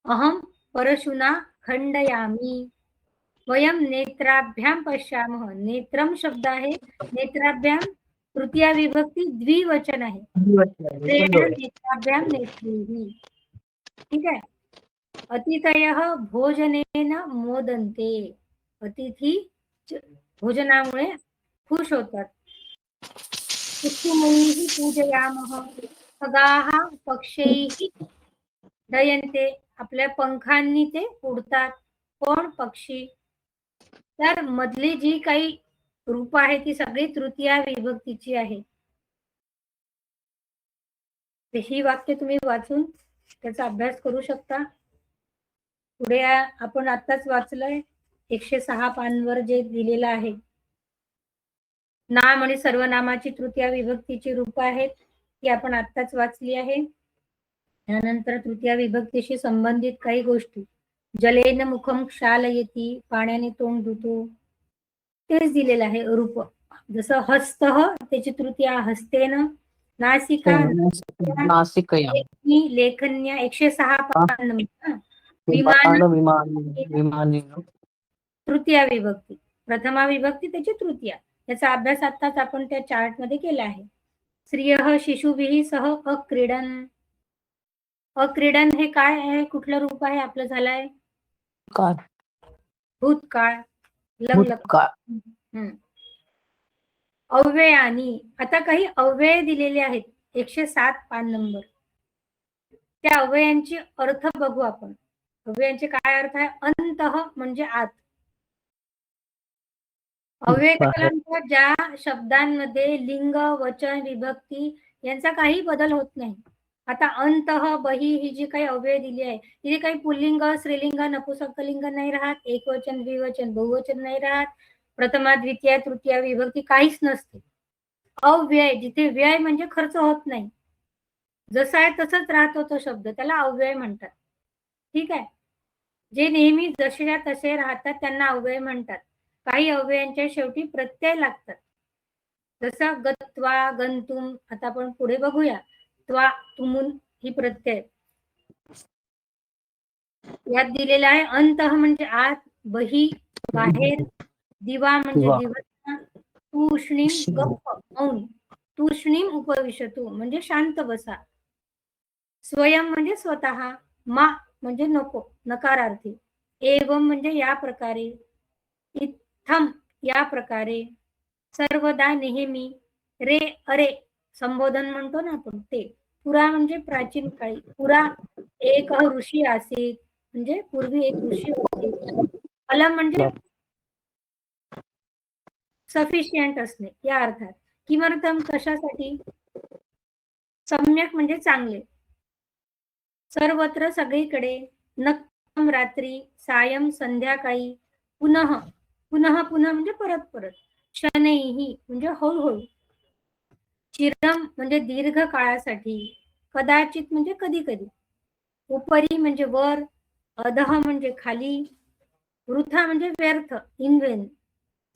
अहम परशुना खंडयामि. वयम नेत्राभ्यां पश्यामः. नेत्रम शब्द आहे. नेत्राभ्यां तृतीया विभक्ती द्विवचन आहे. नेत्राभ्यां नेत्रीः. ठीक आहे. अतिथयः भोजनेन मोदन्ते. अतिथी भोजनामुळे खुश होतात. पुष्पमयीः पूजयामः. खगाः पक्षैः डयन्ते, आपल्या पंखांनी ते उडतात. कोण? पक्षी. तर मधली जी काही रूप आहे ती सगळी तृतीया विभक्तीची आहे. तर ही वाक्य तुम्ही वाचून त्याचा अभ्यास करू शकता. पुढे आपण आताच वाचलंय 106 पानांवर जे दिलेलं आहे. नाम आणि सर्वनामाची तृतीया विभक्तीची रूप आहेत ती आपण आताच वाचली आहे. त्यानंतर तृतीया विभक्तीशी संबंधित काही गोष्टी. जलेन मुखम क्षालयती, पाण्याने तोंड धुतो, तेच दिलेलं आहे रूप. जसं हस्त त्याची तृतीया हस्तेन, नासिका
नासिकया,
लेखन्या 106 पान नंबर. विमान
विमानेन
तृतीया विभक्ती, प्रथमा विभक्ती त्याची तृतीया. याचा अभ्यास आताच आपण त्या चार्ट मध्ये केला आहे. स्त्रियः शिशुभिः सह अक्रीडन. अक्रीडन हे काय आहे? कुठलं रूप आहे आपलं? झालंय
काळ,
भूतकाळ.
भूतकाळ.
अव्ययानी. आता काही अव्यय दिलेले आहेत 107 पान नंबर. त्या अव्ययांची अर्थ बघू आपण. अव्ययांचे काय अर्थ आहे? अंतः म्हणजे आत. अव्यय त्याला म्हणतात ज्या शब्दांमध्ये लिंग, वचन, विभक्ती यांचा काही बदल होत नाही. आता अंतः, बही ही जी काही अव्यय दिली आहे तिथे काही पुल्लिंग, स्त्रीलिंग, नपुंसकलिंग नाही राहत, एकवचन, द्विवचन, बहुवचन नाही राहत, प्रथमा, द्वितीय, तृतीय विभक्ती काहीच नसते. अव्यय, जिथे व्यय म्हणजे खर्च होत नाही, जसा आहे तसंच राहतो तो शब्द, त्याला अव्यय म्हणतात. ठीक आहे. जे नेहमी जसेच्या तसे राहतात त्यांना अव्यय म्हणतात. काही अव्ययांच्या शेवटी प्रत्यय लागतात, जसं गत्वा, गंतुम. आता आपण पुढे बघूया. त्वा, तुमुन ही प्रत्यय. यात दिलेला आहे अंतः म्हणजे आत, बही बाहेर, दिवा म्हणजे दिवस, तूष्णीम गप्प मौन, तूष्णीम उपविशतु म्हणजे शांत बसा, स्वयं म्हणजे स्वतः, मा म्हणजे नको नकारार्थी, एवं म्हणजे या प्रकारे, इत्थम या प्रकारे, सर्वदा नेहमी, रे अरे संबोधन म्हणतो ना आपण ते, पुरा म्हणजे प्राचीन काळी, पुरा एक ऋषी असेल म्हणजे पूर्वी एक ऋषी होते, अलम म्हणजे सफिशियंट असणे या अर्थात, किमर्थम कशासाठी, सम्यक म्हणजे चांगले, सर्वत्र सगळीकडे, नक्तम रात्री, सायं संध्याकाळी, पुनः पुनः पुनः म्हणजे परत परत, शनैही म्हणजे हळूहळू, चिरम म्हणजे दीर्घ काळासाठी, कदाचित म्हणजे कधी कधी, उपरी म्हणजे वर, अधः म्हणजे खाली, वृथा म्हणजे व्यर्थ इनवेन,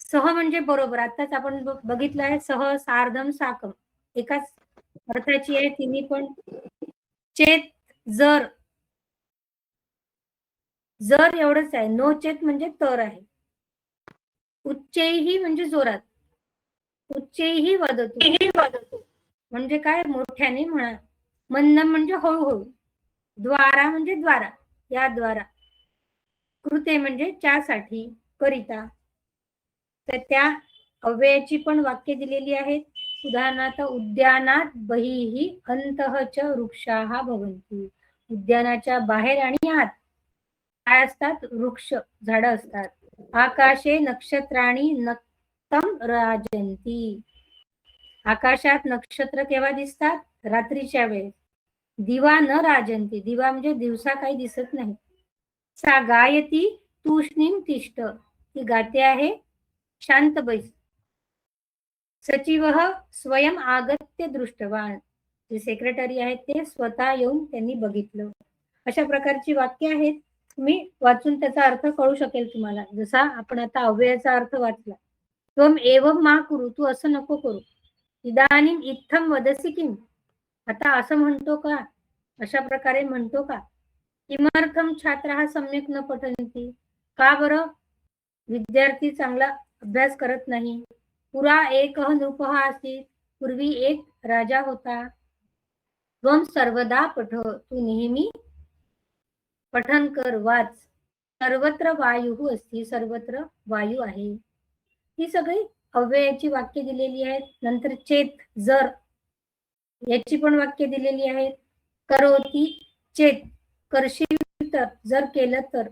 सह म्हणजे बरोबर. आताच आपण बघितलं आहे सह, सार्धम, साकम एकाच अर्थाची आहे तिन्ही पण. चेत, जर, जर एवढंच आहे. नो चेत म्हणजे तर आहे. उच्चैही म्हणजे जोरात, उच्चैही वदतु म्हणजे काय? मोठ्याने म्हणा. मंदम म्हणजे हळूहळू, द्वारा म्हणजे द्वारा, या द्वारा, कृते म्हणजे त्यासाठी, करिता. तर त्या अव्ययाची पण वाक्य दिलेली आहेत. उदाहरणार्थ उद्यानात बहिः अन्तः च वृक्षाः भवन्ति. उद्यानाच्या बाहेर आणि आत काय असतात? वृक्ष, झाडं असतात. आकाशे नक्षत्राणि नक्तम राजन्ति. आकाशात नक्षत्र केव्हा दिसतात? रात्रीच्या वेळेस. दिवा न राजन्ति, दिवा म्हणजे दिवसा काही दिसत नाही. सा गायती तूष्णीम तिष्ठ, ती गाते आहे शांत बैस. सचिवः स्वयं आगत्य दृष्टवान, जे सेक्रेटरी आहेत ते स्वतः येऊन त्यांनी बघितलं. अशा प्रकारची वाक्य आहेत. तुम्ही वाचून त्याचा अर्थ कळू शकेल तुम्हाला. जसा आपण आता अव्ययाचा अर्थ वाचला. त्वम एवं मा कुरु, तू असं नको करू. इदानीम इत्थम वदसि किम, आता असं म्हणतो का? अशा प्रकारे म्हणतो का? किमर्थम छात्रः सम्यक न पठन्ति, का बरं विद्यार्थी चांगला अभ्यास करत नाही. पुरा एकः नृपः आसीत्, पूर्वी एक राजा होता. त्वं सर्वदा पठ, तू नेहमी पठन कर, वाच. सर्वत्र वायुः अस्ति, सर्वत्र वायू आहे. ही सगळी अव्ययाची वाक्य दिलेली आहेत. नंतर चेत, जर, याची पण वाक्य दिलेली आहेत. करोती चेत, करशील तर, जर केलं तर.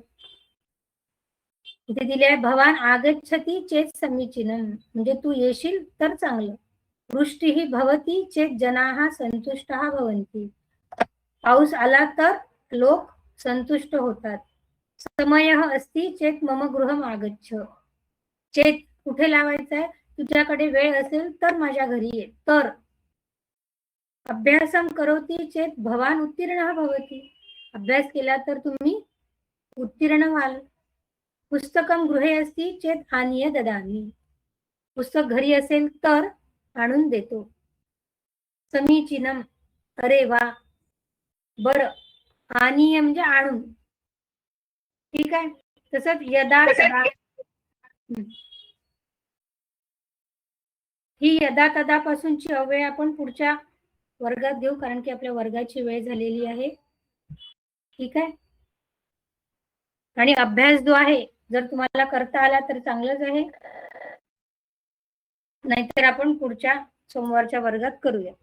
इथे दिले आहे भवान आगच्छति चेत समीचीनम, म्हणजे तू येशील तर चांगलं. वृष्टीही भवती चेत जनाः संतुष्टाः भवन्ति, पाऊस आला तर लोक संतुष्ट होतात. समयः अस्ति चेत मम गृहम आगच्छ, चेत कुठे लावायचं आहे, तुझ्याकडे वेळ असेल तर माझ्या घरी ये. तर अभ्यासम करोती चेत भवान उत्तीर्णः भवति, अभ्यास केला तर तुम्ही उत्तीर्ण व्हाल. पुस्तकम गृहे अस्ति चेत आनीय ददामि, पुस्तक घरी असेल तर आणून देतो. समीचीनम, अरे वा, बरं. आनीय म्हणजे आणून. ठीक आहे. तसंच यदा तदा, ही यदा तदा पासूनची अव्यय आपण पुढच्या वर्गात घेऊ, कारण की आपल्या वर्गाची वेळ झालेली आहे. ठीक आहे. आणि अभ्यास जो आहे जर तुम्हाला करता आला तर चांगलंच आहे, नाहीतर आपण पुढच्या सोमवारच्या वर्गात करूया.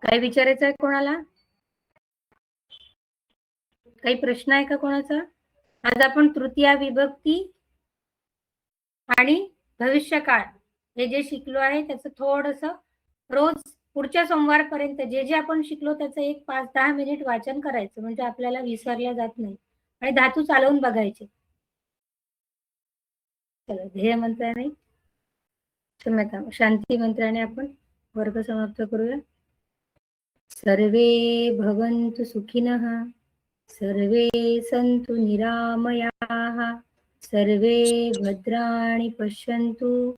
काय विचारायचं आहे कोणाला? काही प्रश्न आहे का कोणाचा? आज आपण तृतीया विभक्ती आणि भविष्यकाळ हे जे शिकलो आहे त्याचं थोडंसं रोज पुढच्या सोमवारपर्यंत जे जे आपण शिकलो त्याचं एक 5-10 मिनिट वाचन करायचं, म्हणजे आपल्याला विसरल्या जात नाही. आणि धातू चालवून बघायचे. चला, ध्येय मंत्राने, क्षम्यता, शांती मंत्राने आपण वर्ग समाप्त करूया. सर्वे भवन्तु सुखिनः, सर्वे सन्तु निरामयाः, सर्वे भद्राणि पश्यन्तु,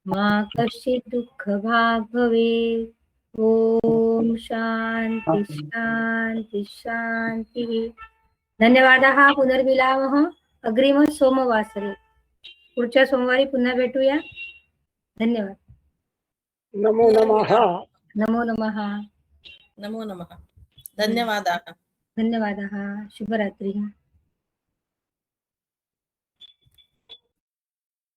मा कश्चित् दुःखभाग् भवेत्. ओम शांती शांती शांती. धन्यवादाः. पुनर्मिलामः अग्रिम सोमवासरे. पुढच्या सोमवारी पुन्हा भेटूया. धन्यवाद.
नमो नमः.
नमो नमः.
नमो नमः. धन्यवादाः.
धन्यवादाः. शुभरात्री.